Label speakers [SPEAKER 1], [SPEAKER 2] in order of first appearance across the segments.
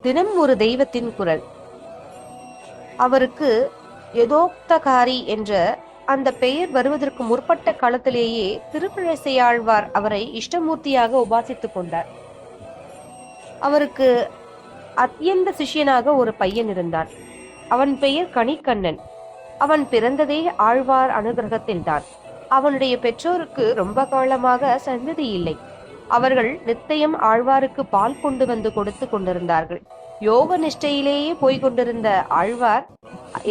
[SPEAKER 1] தினம் ஒரு தெய்வத்தின் குரல். அவருக்கு யதோக்தகாரி என்ற அந்த பெயர் வருவதற்கு முற்பட்ட காலத்திலேயே திருப்பிழிசையாழ்வார் அவரை இஷ்டமூர்த்தியாக உபாசித்துக் கொண்டார். அவருக்கு அத்தியந்த சிஷ்யனாக ஒரு பையன் இருந்தான். அவன் பெயர் கணிக்கண்ணன். அவன் பிறந்ததே ஆழ்வார் அனுகிரகத்தில்தான். அவனுடைய பெற்றோருக்கு ரொம்ப காலமாக சந்ததி இல்லை. அவர்கள் நித்தயம் ஆழ்வாருக்கு பால் கொண்டு வந்து கொடுத்து கொண்டிருந்தார்கள். யோக நிஷ்டையிலேயே போய்கொண்டிருந்த ஆழ்வார்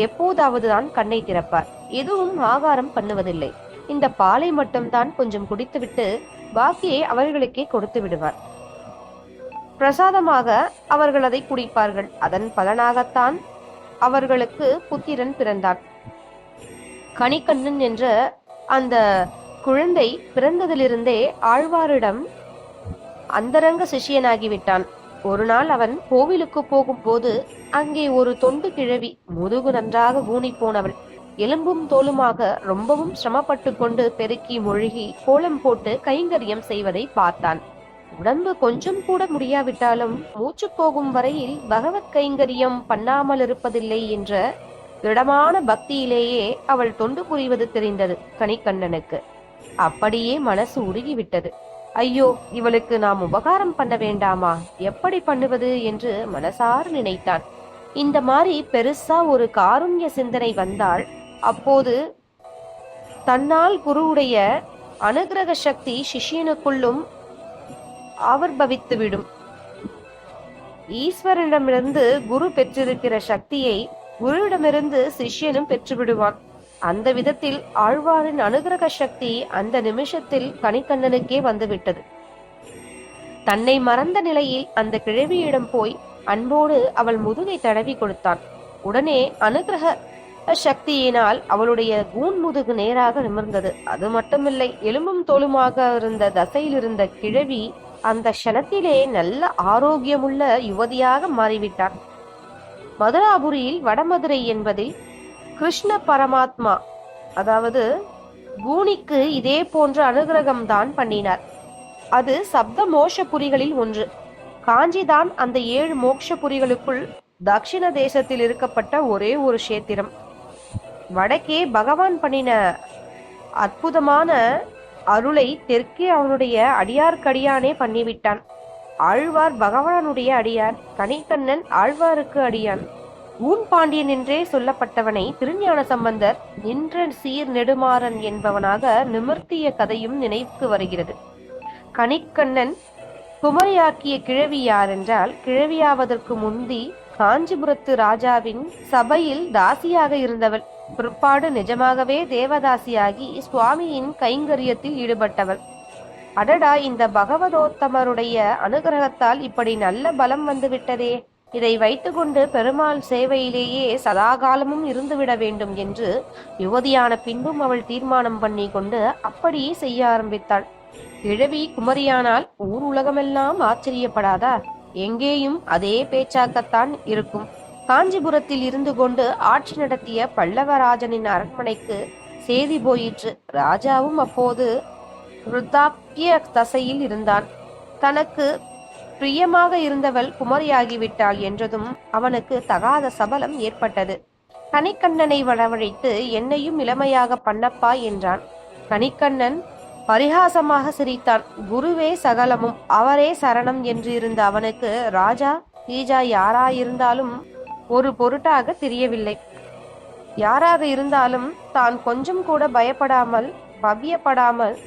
[SPEAKER 1] எப்போதாவது தான் கண்ணை திறப்பார். எதுவும் ஆகாரம் பண்ணுவதில்லை. இந்த பாலை மட்டும்தான் கொஞ்சம் குடித்துவிட்டு பாக்கியை அவர்களுக்கே கொடுத்து விடுவார். பிரசாதமாக அவர்கள் அதை குடிப்பார்கள். அதன் பலனாகத்தான் அவர்களுக்கு புத்திரன் பிறந்தான். கணிக்கண்ணன் என்ற அந்த குழந்தை பிறந்ததிலிருந்தே ஆழ்வாரிடம் அந்தரங்க சிஷியனாகிவிட்டான். ஒரு நாள் அவன் கோவிலுக்கு போகும்போது அங்கே ஒரு தொண்டு கிழவி, முதுகு நன்றாக ஊனி போனவள், எலும்பும் தோலுமாக ரொம்பவும் சிரமப்பட்டு கொண்டு பெருக்கி மொழிகி கோலம் போட்டு கைங்கரியம் செய்வதை பார்த்தான். உடம்பு கொஞ்சம் கூட முடியாவிட்டாலும் மூச்சு போகும் வரையில் பகவத் கைங்கரியம் பண்ணாமல் இருப்பதில்லை என்ற திடமான பக்தியிலேயே அவள் தொண்டு புரிவது தெரிந்தது கணிக்கண்ணனுக்கு. அப்படியே மனசு உருகிவிட்டது. ஐயோ, இவளுக்கு நாம் உபகாரம் பண்ண வேண்டாமா, எப்படி பண்ணுவது என்று மனசார நினைத்தான். இந்த மாதிரி பெருசா ஒரு காருண்ய சிந்தனை வந்தால் அப்போது தன்னால் குருவுடைய அனுகிரக சக்தி சிஷியனுக்குள்ளும் ஆவிர்பவித்துவிடும். ஈஸ்வரனிடமிருந்து குரு பெற்றிருக்கிற சக்தியை குருவிடமிருந்து சிஷ்யனும் பெற்று விடுவான். அந்த விதத்தில் ஆழ்வாரின் அனுகிரக சக்தி அந்த நிமிஷத்தில் கணிக்கண்ணனுக்கே வந்துவிட்டது. தன்னை மறந்த நிலையில் அந்த கிழவியிடம் போய் அன்போடு அவள் முதுகை தடவி கொடுத்தான். உடனே அனுகிரக சக்தியினால் அவளுடைய கூன் முதுகு நேராக நிமிர்ந்தது. அது மட்டுமில்லை, எலும்பும் தோலுமாக இருந்த தசையில் இருந்த கிழவி அந்த க்ஷணத்திலே நல்ல ஆரோக்கியமுள்ள யுவதியாக மாறிவிட்டார். மதுராபுரியில் வடமதுரை என்பதில் கிருஷ்ண பரமாத்மா, அதாவது கூனிக்கு இதே போன்ற அனுகிரகம்தான் பண்ணினார். அது சப்த மோட்சபுரிகளில் ஒன்று. காஞ்சிதான் அந்த 7 மோட்சபுரிகளுக்குள் தக்ஷிண தேசத்தில் இருக்கப்பட்ட ஒரே ஒரு கஷேத்திரம். வடக்கே பகவான் பண்ணின அற்புதமான அருளை தெற்கே அவனுடைய அடியார்க்கடியானே பண்ணிவிட்டான். ஆழ்வார் பகவானுடைய அடியார், கணிக்கண்ணன் ஆழ்வாருக்கு அடியான். ஊன் பாண்டியன் என்றே சொல்லப்பட்டவனை திருஞான சம்பந்தர் நின்ற சீர் நெடுமாறன் என்பவனாக நிமிர்த்திய கதையும் நினைவுக்கு வருகிறது. கணிக்கண்ணன் குமரியாக்கிய கிழவி யார் என்றால், கிழவியாவதற்கு முந்தி காஞ்சிபுரத்து ராஜாவின் சபையில் தாசியாக இருந்தவள். பிற்பாடு நிஜமாகவே தேவதாசியாகி சுவாமியின் கைங்கரியத்தில் ஈடுபட்டவள். அடடா, இந்த பகவதோத்தமருடைய அனுகிரகத்தால் இப்படி நல்ல பலம் வந்துவிட்டதே, இதை வைத்துக்கொண்டு பெருமாள் சேவையிலேயே சதாகாலமும் இருந்துவிட வேண்டும் என்று யுவதியான பின்பும் அவள் தீர்மானம் பண்ணி கொண்டு அப்படியே செய்ய ஆரம்பித்தாள். கிழவி குமரியானால் ஊர் உலகமெல்லாம் ஆச்சரியப்படாதா? எங்கேயும் அதே பேச்சாக்கத்தான் இருக்கும். காஞ்சிபுரத்தில் இருந்து கொண்டு ஆட்சி நடத்திய பல்லவராஜனின் அரண்மனைக்கு செய்தி போயிற்று. ராஜாவும் அப்போது விருத்தாப்பிய தசையில் இருந்தான். தனக்கு பிரியமாக இருந்தவள் குமரியாகிவிட்டாள் என்றதும் அவனுக்கு தகாத சபலம் ஏற்பட்டது. கணிக்கண்ணனை வரவழைத்து என்னையும் இளமையாக பண்ணப்பா என்றான். கணிக்கண்ணன் பரிகாசமாக சிரித்தான். குருவே சகலமும், அவரே சரணம் என்று இருந்த அவனுக்கு ராஜா கீஜா யாராயிருந்தாலும் ஒரு பொருட்டாக தெரியவில்லை. யாராக இருந்தாலும் தான் கொஞ்சம் கூட பயப்படாமல் பவ்யப்படாமல்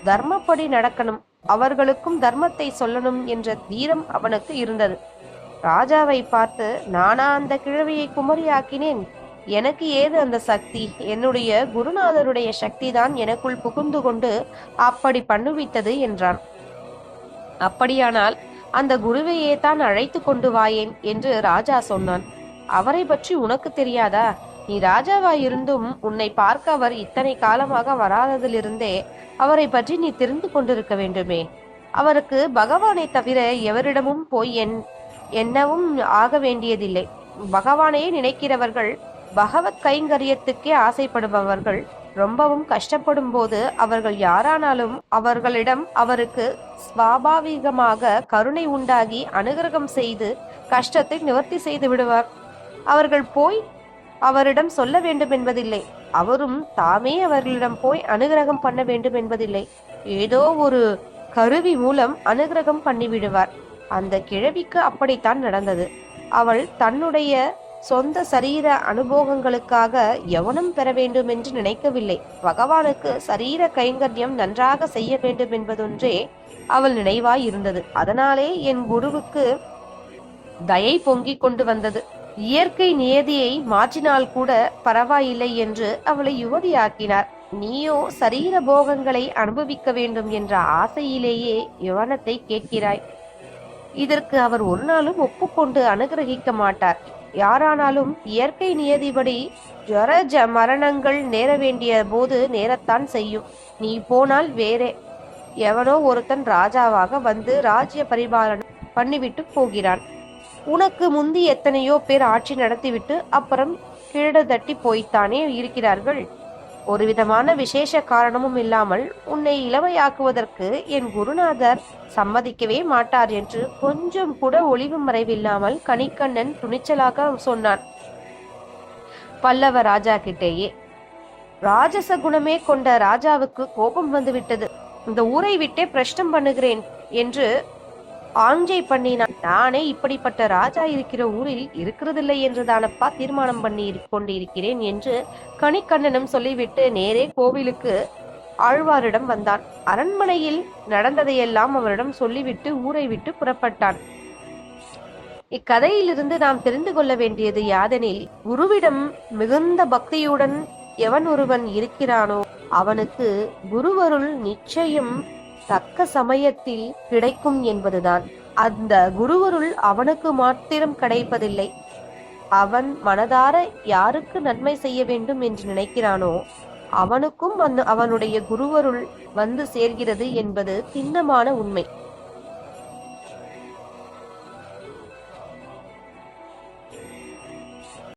[SPEAKER 1] தர்மப்படி நடக்கணும், அவர்களுக்கும் தர்மத்தை சொல்லணும் என்ற தீரம் அவனுக்கு இருந்தது. ராஜாவை பார்த்து, நானா அந்த கிழவியை குமரியாக்கினேன்? எனக்கு ஏது அந்த சக்தி? என்னுடைய குருநாதருடைய சக்தி தான் எனக்குள் புகுந்து கொண்டு அப்படி பண்ணுவித்தது என்றான். அப்படியானால் அந்த குருவையே தான் அழைத்து கொண்டு வாயேன் என்று ராஜா சொன்னான். அவரை பற்றி உனக்கு தெரியாதா? நீ ராஜாவாயிருந்தும் உன்னை பார்க்க அவர் இத்தனை காலமாக வராததிலிருந்தே அவரை பற்றி நீ தெரிந்து கொண்டிருக்க வேண்டுமே. அவருக்கு பகவானை தவிர எவரிடமும் போய் என்னவும் ஆக வேண்டியதில்லை. பகவானையே நினைக்கிறவர்கள், பகவத் கைங்கரியத்துக்கே ஆசைப்படுபவர்கள் ரொம்பவும் கஷ்டப்படும் போது அவர்கள் யாரானாலும் அவர்களிடம் அவருக்கு சுவாபாவிகமாக கருணை உண்டாகி அனுகிரகம் செய்து கஷ்டத்தை நிவர்த்தி செய்து விடுவார். அவர்கள் போய் அவரிடம் சொல்ல வேண்டும் என்பதில்லை. அவரும் தாமே அவர்களிடம் போய் அனுகிரகம் பண்ண வேண்டும் என்பதில்லை. ஏதோ ஒரு கருவி மூலம் அனுகிரகம் பண்ணிவிடுவார். அந்த கிழவிக்கு அப்படித்தான் நடந்தது. அவள் தன்னுடைய சொந்த சரீர அனுபவங்களுக்காக எவனும் பெற வேண்டும் என்று நினைக்கவில்லை. பகவானுக்கு சரீர கைங்கரியம் நன்றாக செய்ய வேண்டும் என்பதொன்றே அவள் நினைவாய் இருந்தது. அதனாலே என் குருவுக்கு தயை பொங்கிக் கொண்டு வந்தது. இயற்கை நியதியை மாற்றினால் கூட பரவாயில்லை என்று அவளை யுவதியாக்கினார். நீயோ சரீர போகங்களை அனுபவிக்க வேண்டும் என்ற ஆசையிலேயே யவனத்தை கேட்கிறாய். இதற்கு அவர் ஒரு நாளும் ஒப்புக்கொண்டு அனுகிரகிக்க மாட்டார். யாரானாலும் இயற்கை நியதிபடி மரணங்கள் நேர வேண்டிய போது நேரத்தான் செய்யும். நீ போனால் வேறே எவனோ ஒருத்தன் ராஜாவாக வந்து ராஜ்ய பரிபாலனம் பண்ணிவிட்டு போகிறான். உனக்கு முந்தி எத்தனையோ பேர் ஆட்சி நடத்திவிட்டு அப்புறம் கீழே தட்டி போய்த்தானே இருக்கிறார்கள். ஒரு விதமான விசேஷ காரணமும் இல்லாமல் உன்னை இளமையாக்குவதற்கு என் குருநாதர் சம்மதிக்கவே மாட்டார் என்று கொஞ்சம் கூட ஒளிவு மறைவில்லாமல் கணிக்கண்ணன் துணிச்சலாக சொன்னான். பல்லவ ராஜா கிட்டேயே ராஜச குணமே கொண்ட ராஜாவுக்கு கோபம் வந்து விட்டது. இந்த ஊரை விட்டே பிரஷ்டம் பண்ணுகிறேன் என்று ஆஞ்சை பண்ணினான். நானே இப்படிப்பட்ட ராஜா இருக்கிற ஊரில் இருக்கிறதில்லை என்று தானப்பா தீர்மானம் பண்ணி கொண்டிருக்கிறேன் என்று கணிக்கண்ணனும் சொல்லிவிட்டு நேரே கோவிலுக்கு ஆழ்வாரிடம் வந்தான். அரண்மனையில் நடந்ததையெல்லாம் அவரிடம் சொல்லிவிட்டு ஊரை விட்டு புறப்பட்டான். இக்கதையிலிருந்து நாம் தெரிந்து கொள்ள வேண்டியது யாதெனில், குருவிடம் மிகுந்த பக்தியுடன் எவன் ஒருவன் இருக்கிறானோ அவனுக்கு குருவருள் நிச்சயம் தக்க சமயத்தில் கிடைக்கும் என்பதுதான். அந்த குருவருள் அவனுக்கு மாத்திரம் கிடைப்பதில்லை. அவன் மனதார யாருக்கு நன்மை செய்ய வேண்டும் என்று நினைக்கிறானோ அவனுக்கும் அவனுடைய குருவருள் வந்து சேர்கிறது என்பது திண்ணமான உண்மை.